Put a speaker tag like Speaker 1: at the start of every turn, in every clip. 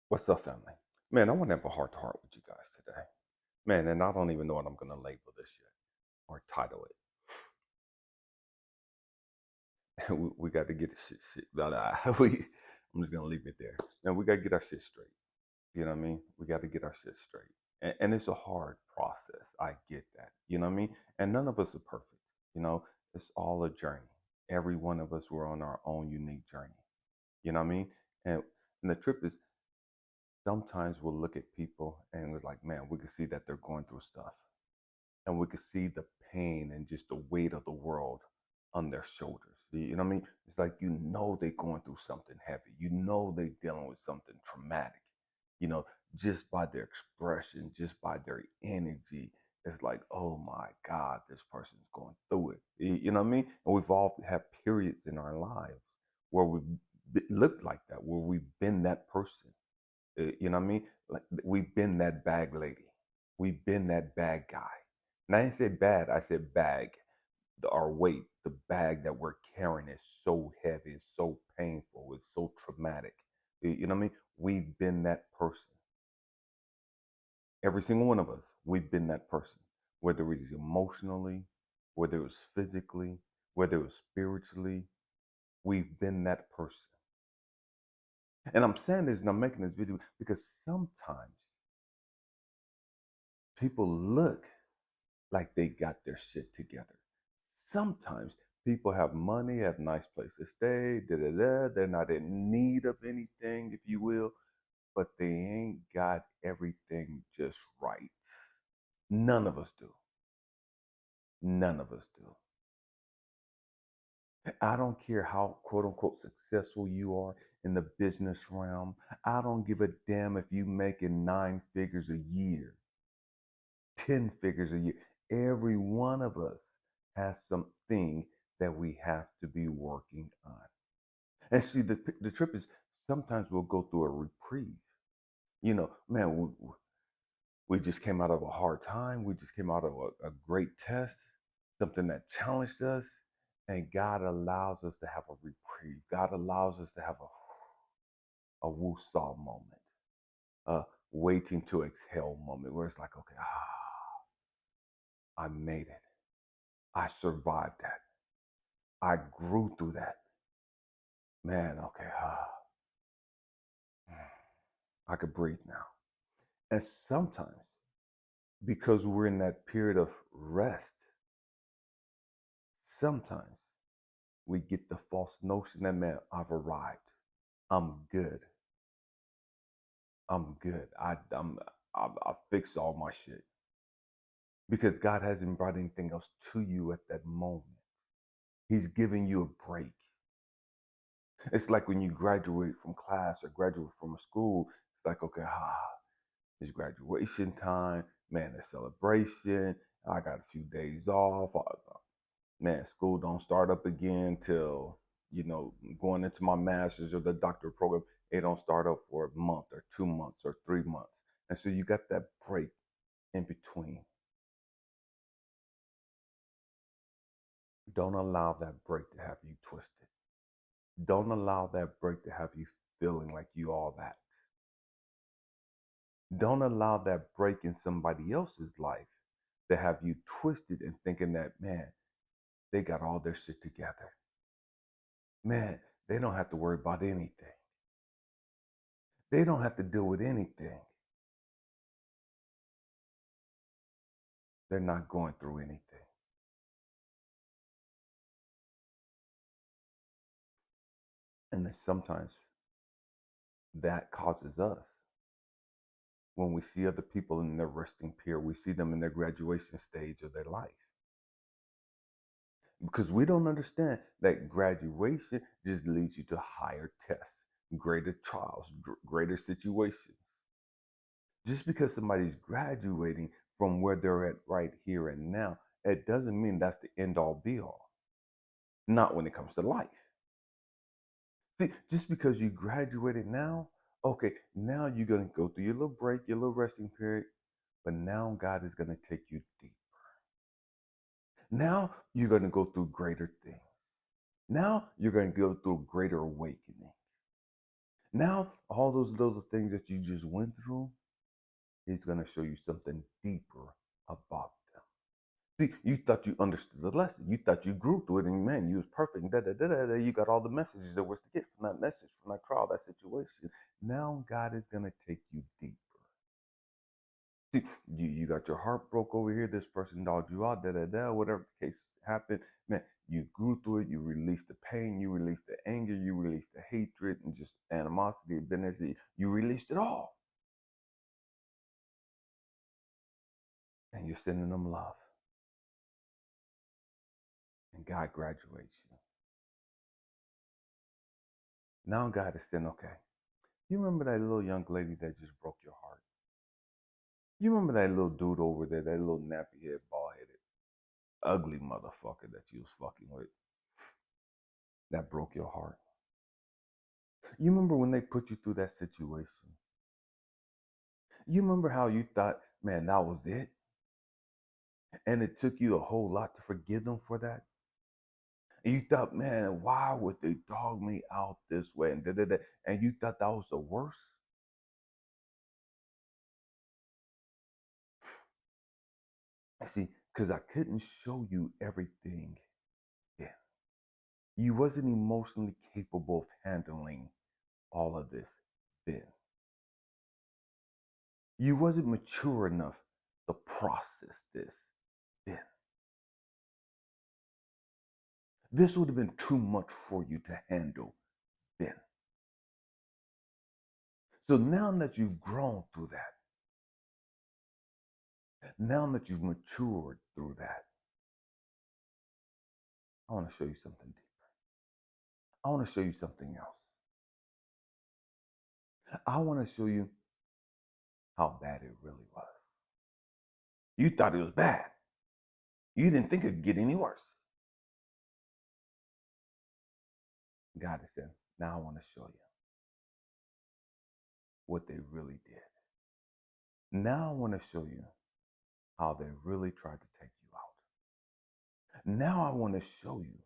Speaker 1: What's up, family? Man, I want to have a heart to heart with you guys today. Man, and I don't even know what I'm going to label this yet or title it. We got to get this shit. Blah, blah. I'm just going to leave it there. And we got to get our shit straight. You know what I mean? We got to get our shit straight. And it's a hard process. I get that. You know what I mean? And none of us are perfect. You know, it's all a journey. Every one of us, we're on our own unique journey. You know what I mean? And the trip is sometimes we'll look at people and we're like, man, we can see that they're going through stuff. And we can see the pain and just the weight of the world on their shoulders. You know what I mean? It's like they're going through something heavy. They're dealing with something traumatic. You know, just by their expression, just by their energy, it's like, oh my God, this person's going through it. You know what I mean? And we've all had periods in our lives where we looked like that, where we've been that person. You know what I mean? Like we've been that bag lady. We've been that bag guy. And I didn't say bad, I said bag. Our weight, the bag that we're carrying is so heavy, it's so painful, it's so traumatic. You know what I mean? We've been that person. Every single one of us, we've been that person. Whether it is emotionally, whether it was physically, whether it was spiritually, we've been that person. And I'm saying this and I'm making this video because sometimes people look like they got their shit together. Sometimes people have money, have nice place to stay, da da da. They're not in need of anything, if you will, but they ain't got everything just right. None of us do. None of us do. I don't care how quote unquote successful you are in the business realm. I don't give a damn if you making 9 figures a year, 10 figures a year. Every one of us has something that we have to be working on. And see, the trip is sometimes we'll go through a reprieve. You know, man, we just came out of a hard time. We just came out of a great test, something that challenged us. And God allows us to have a reprieve. God allows us to have a woo-saw moment, a waiting to exhale moment where it's like, okay, I made it. I survived that. I grew through that. Man, okay, I could breathe now. And sometimes, because we're in that period of rest, sometimes we get the false notion that, man, I've arrived. I'm good. I'm good. I fixed all my shit because God hasn't brought anything else to you at that moment. He's giving you a break. It's like when you graduate from class or graduate from a school. It's like, okay, it's graduation time. Man, it's celebration. I got a few days off. Man, school don't start up again till, going into my master's or the doctorate program. It don't start up for a month or 2 months or 3 months. And so you got that break in between. Don't allow that break to have you twisted. Don't allow that break to have you feeling like you all that. Don't allow that break in somebody else's life to have you twisted and thinking that, man, they got all their shit together. Man, they don't have to worry about anything. They don't have to deal with anything. They're not going through anything. And then sometimes that causes us, when we see other people in their resting period, we see them in their graduation stage of their life. Because we don't understand that graduation just leads you to higher tests, greater trials, greater situations. Just because somebody's graduating from where they're at right here and now, it doesn't mean that's the end all be all. Not when it comes to life. See, just because you graduated now, okay, now you're going to go through your little break, your little resting period, but now God is going to take you deep. Now you're going to go through greater things. Now you're going to go through greater awakening. Now, all those little things that you just went through, he's going to show you something deeper about them. See, you thought you understood the lesson. You thought you grew through it, and man, you was perfect. And you got all the messages that was to get from that message, from that trial, that situation. Now God is going to take you deeper. See, you got your heart broke over here. This person dogged you out, whatever the case happened. Man, you grew through it. You released the pain. You released the anger. You released the hatred and just animosity, bitterness. You released it all. And you're sending them love. And God graduates you. Now God is saying, okay, you remember that little young lady that just broke your heart? You remember that little dude over there, that little nappy head, bald headed, ugly motherfucker that you was fucking with that broke your heart? You remember when they put you through that situation? You remember how you thought, man, that was it? And it took you a whole lot to forgive them for that? And you thought, man, why would they dog me out this way? And And you thought that was the worst? I see, because I couldn't show you everything then. You wasn't emotionally capable of handling all of this then. You wasn't mature enough to process this then. This would have been too much for you to handle then. So now that you've grown through that, now that you've matured through that, I want to show you something deeper. I want to show you something else. I want to show you how bad it really was. You thought it was bad. You didn't think it could get any worse. God has said, now I want to show you what they really did. Now I want to show you how they really tried to take you out. Now I want to show you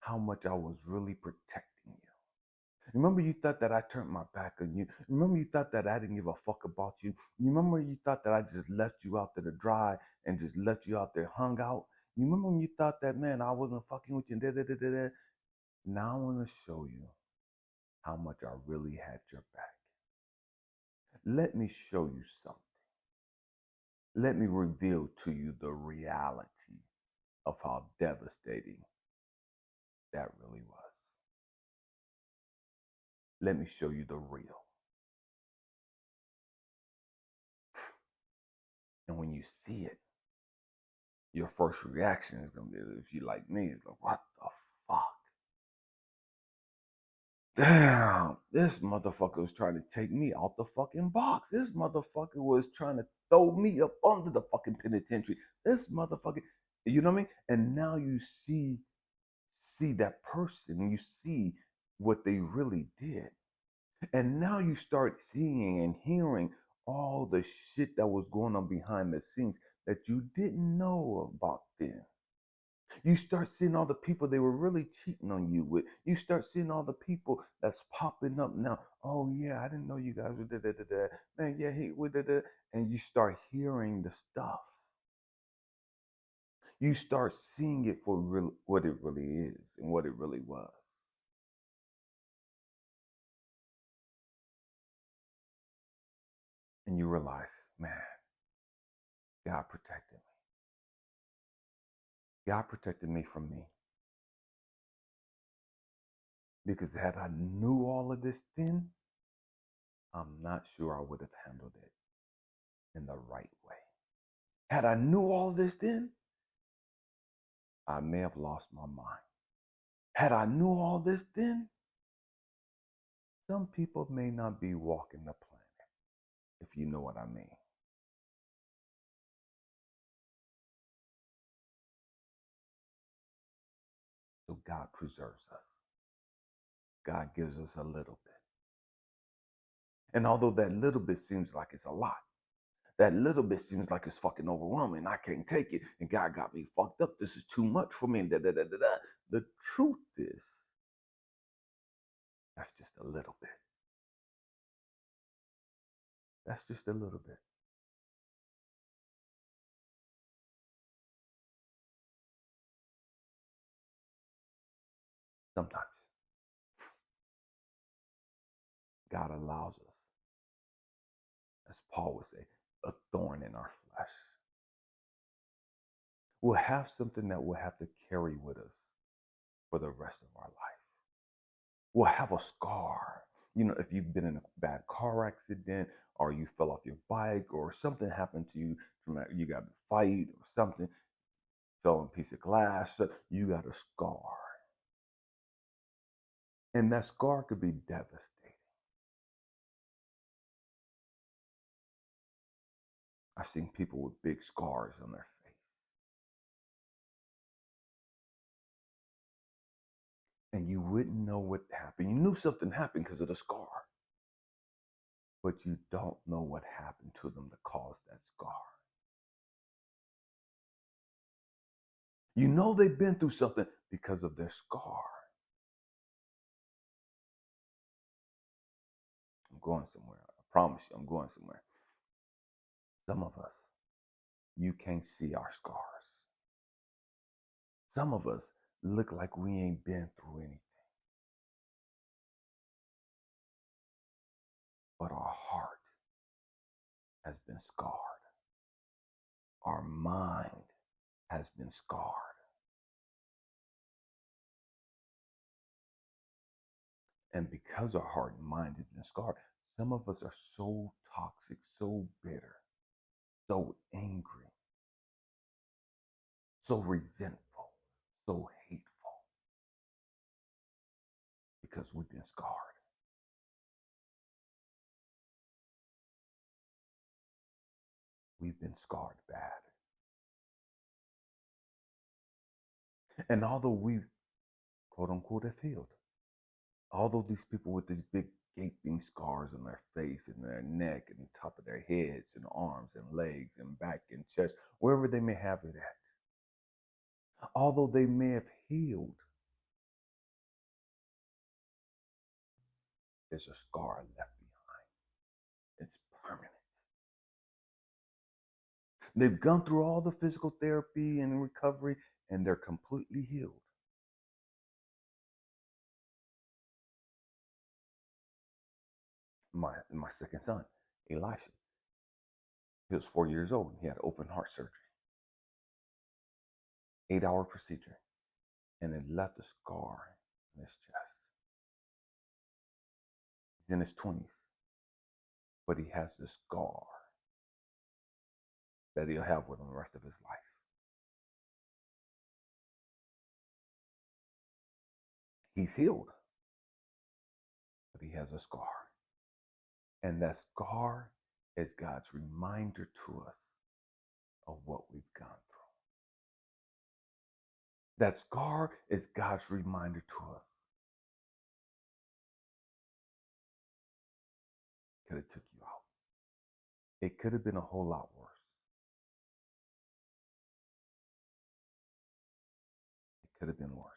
Speaker 1: how much I was really protecting you. Remember you thought that I turned my back on you. Remember you thought that I didn't give a fuck about you. Remember you thought that I just left you out there to dry and just left you out there hung out. You remember when you thought that, man, I wasn't fucking with you. Now I want to show you how much I really had your back. Let me show you something. Let me reveal to you the reality of how devastating that really was. Let me show you the real. And when you see it, your first reaction is going to be, if you like me, it's like, what the fuck? Damn, this motherfucker was trying to take me out the fucking box. This motherfucker was trying to throw me up under the fucking penitentiary. This motherfucker, you know what I mean? And now you see that person, you see what they really did. And now you start seeing and hearing all the shit that was going on behind the scenes that you didn't know about then. You start seeing all the people they were really cheating on you with. You start seeing all the people that's popping up now. Oh yeah, I didn't know you guys were da. Man, yeah, he would da. And you start hearing the stuff. You start seeing it for real, what it really is and what it really was. And you realize, man, God protected me. God protected me from me. Because had I knew all of this then, I'm not sure I would have handled it in the right way. Had I knew all of this then, I may have lost my mind. Had I knew all this then, some people may not be walking the planet, if you know what I mean. So God preserves us. God gives us a little bit. And although that little bit seems like it's a lot, that little bit seems like it's fucking overwhelming. I can't take it. And God got me fucked up. This is too much for me. The truth is, that's just a little bit. That's just a little bit. Sometimes God allows us, as Paul would say, a thorn in our flesh. We'll have something that we'll have to carry with us for the rest of our life. We'll have a scar. If you've been in a bad car accident or you fell off your bike or something happened to you, you got in a fight or something, fell on a piece of glass, so you got a scar. And that scar could be devastating. I've seen people with big scars on their face. And you wouldn't know what happened. You knew something happened because of the scar, but you don't know what happened to them to cause that scar. You know they've been through something because of their scar. I'm going somewhere. I promise you, I'm going somewhere. Some of us, you can't see our scars. Some of us look like we ain't been through anything, but our heart has been scarred. Our mind has been scarred. And because our heart and mind has been scarred, some of us are so toxic, so bitter, so angry, so resentful, so hateful, because we've been scarred. We've been scarred bad. And although we, quote unquote, have healed, although these people with these big gaping scars on their face and their neck and the top of their heads and arms and legs and back and chest, wherever they may have it at, although they may have healed, there's a scar left behind. It's permanent. They've gone through all the physical therapy and recovery, and they're completely healed. My second son, Elisha, he was 4 years old. He had open heart surgery, 8-hour procedure, and it left a scar in his chest. He's in his 20s, but he has this scar that he'll have with him the rest of his life. He's healed, but he has a scar. And that scar is God's reminder to us of what we've gone through. That scar is God's reminder to us. Could have took you out. It could have been a whole lot worse. It could have been worse.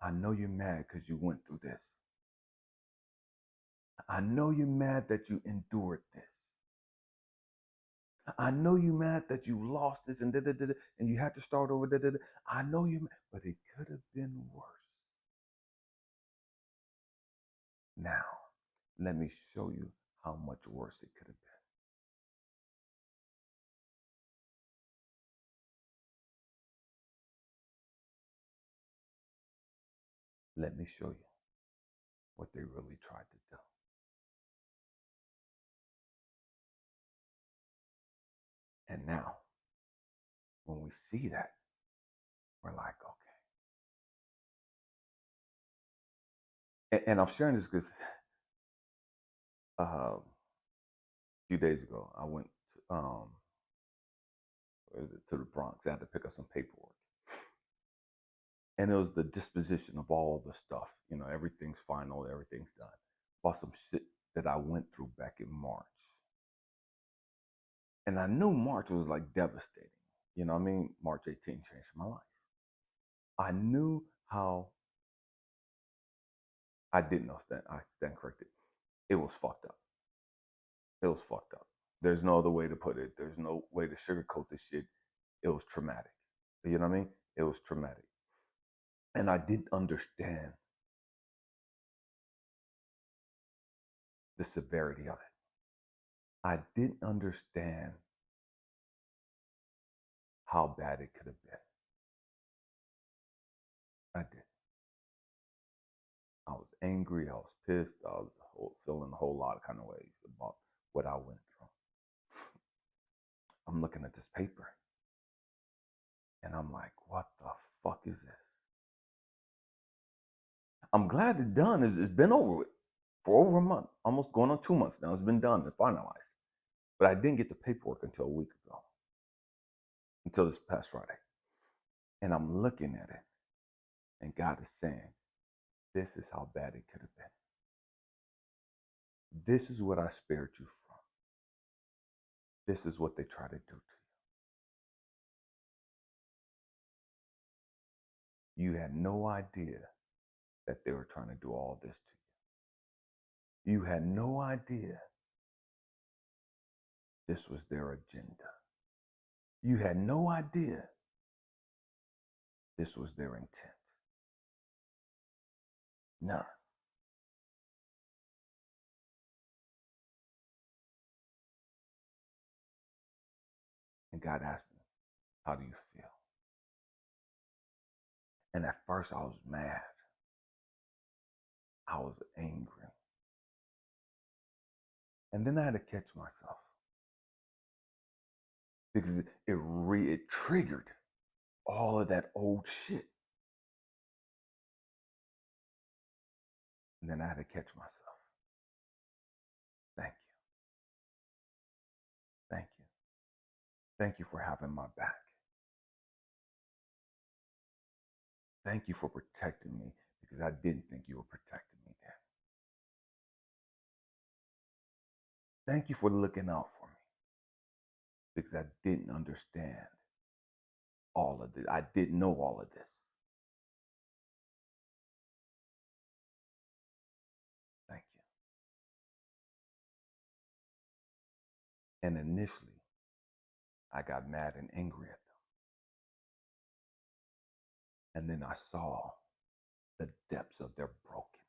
Speaker 1: I know you're mad because you went through this. I know you're mad that you endured this. I know you're mad that you lost this and and you had to start over. I know you're mad, but it could have been worse. Now, let me show you how much worse it could have been. Let me show you what they really tried to do. And now, when we see that, we're like, okay. And I'm sharing this because a few days ago, I went to the Bronx. I had to pick up some paperwork. And it was the disposition of all the stuff. Everything's final, everything's done. About some shit that I went through back in March. And I knew March was like devastating. March 18th changed my life. I knew how I didn't know stand. I stand corrected. It was fucked up. It was fucked up. There's no other way to put it. There's no way to sugarcoat this shit. It was traumatic. You know what I mean? It was traumatic. And I didn't understand the severity of it. I didn't understand how bad it could have been. I did. I was angry. I was pissed. I was feeling a whole lot of kind of ways about what I went through. I'm looking at this paper and I'm like, what the fuck is this? I'm glad it's done. It's been over with for over a month, almost going on 2 months now. It's been done and finalized. But I didn't get the paperwork until a week ago, until this past Friday. And I'm looking at it and God is saying, this is how bad it could have been. This is what I spared you from. This is what they try to do to you. You had no idea that they were trying to do all this to you. You had no idea this was their agenda. You had no idea this was their intent. None. And God asked me, how do you feel? And at first I was mad. I was angry. And then I had to catch myself because it triggered all of that old shit. And then I had to catch myself. Thank you. Thank you. Thank you for having my back. Thank you for protecting me because I didn't think you were protecting me then. Thank you for looking out for me because I didn't understand all of this. I didn't know all of this. Thank you. And initially, I got mad and angry at them. And then I saw the depths of their brokenness.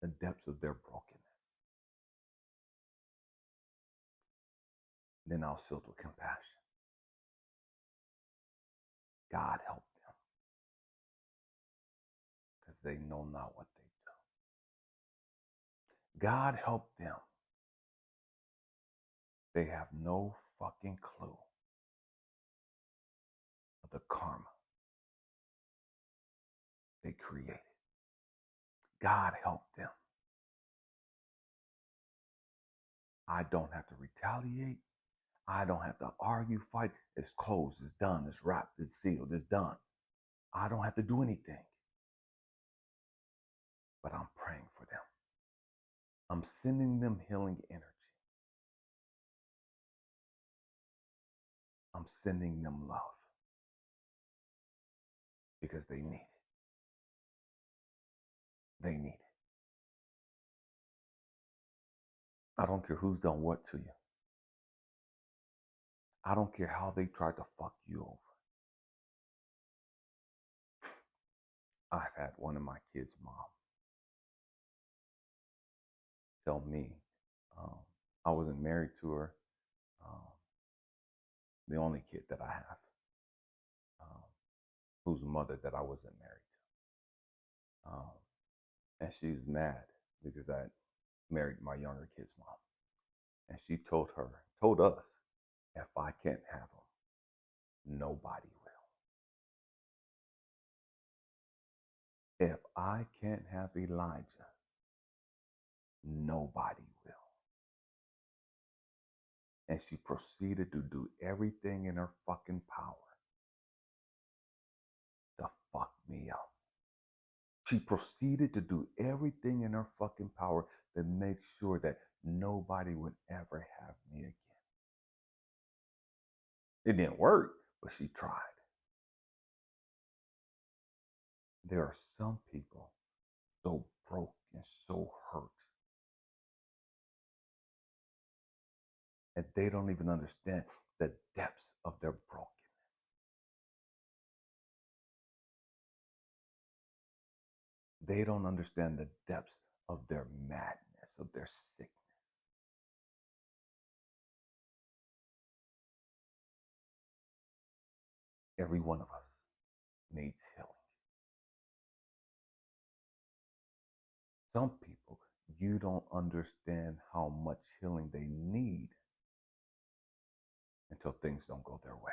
Speaker 1: The depths of their brokenness. Then I was filled with compassion. God help them because they know not what they do. God help them. They have no fucking clue of the karma they created. God help them. I don't have to retaliate. I don't have to argue, fight. It's closed, it's done, it's wrapped, it's sealed, it's done. I don't have to do anything. But I'm praying for them. I'm sending them healing energy. I'm sending them love because they need it. They need it. I don't care who's done what to you. I don't care how they tried to fuck you over. I've had one of my kids' mom tell me um, I wasn't married to her, um, the only kid that I have, um, whose mother that I wasn't married to. And she's mad because I married my younger kid's mom. And she told us, if I can't have them, nobody will. If I can't have Elijah, nobody will. And she proceeded to do everything in her fucking power to fuck me up. She proceeded to do everything in her fucking power to make sure that nobody would ever have me again. It didn't work, but she tried. There are some people so broke and so hurt that they don't even understand the depths of their brokenness. They don't understand the depths of their madness, of their sickness. Every one of us needs healing. Some people, you don't understand how much healing they need until things don't go their way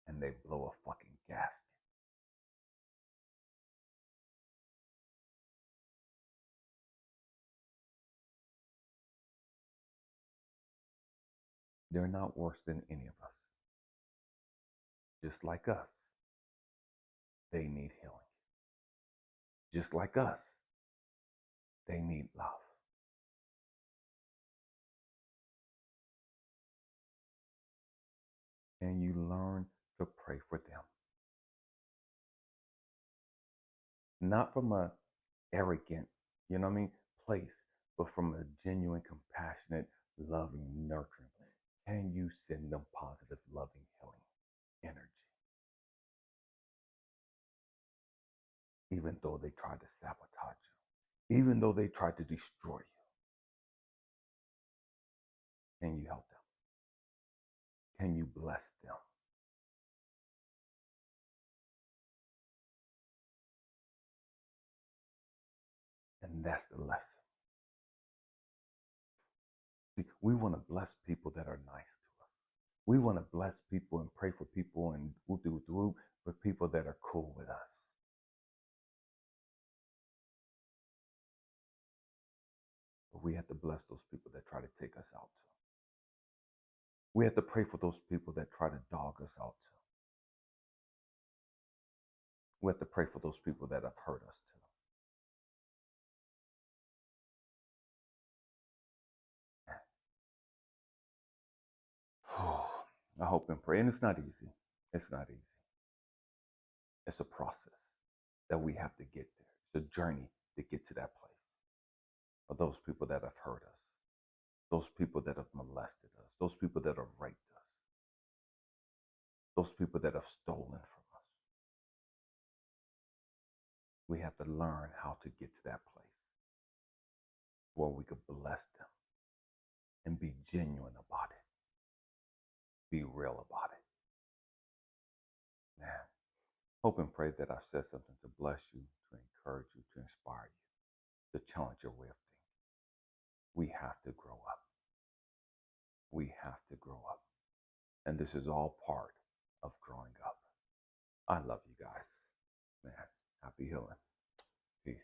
Speaker 1: and they blow a fucking gasket. They're not worse than any of us. Just like us, they need healing. Just like us, they need love. And you learn to pray for them. Not from a arrogant, place, but from a genuine, compassionate, loving, nurturing. Can you send them positive, loving, healing energy? Even though they tried to sabotage you, even though they tried to destroy you, can you help them? Can you bless them? And that's the lesson. See, we want to bless people that are nice to us. We want to bless people and pray for people and do for people that are cool with us. But we have to bless those people that try to take us out too. We have to pray for those people that try to dog us out too. We have to pray for those people that have hurt us too. I hope and pray. And it's not easy. It's not easy. It's a process that we have to get there. It's a journey to get to that place. For those people that have hurt us, those people that have molested us, those people that have raped us, those people that have stolen from us. We have to learn how to get to that place where we could bless them and be genuine about it, be real about it. Man, hope and pray that I've said something to bless you, to encourage you, to inspire you, to challenge your way of thinking. We have to grow up. We have to grow up. And this is all part of growing up. I love you guys. Man, happy healing. Peace.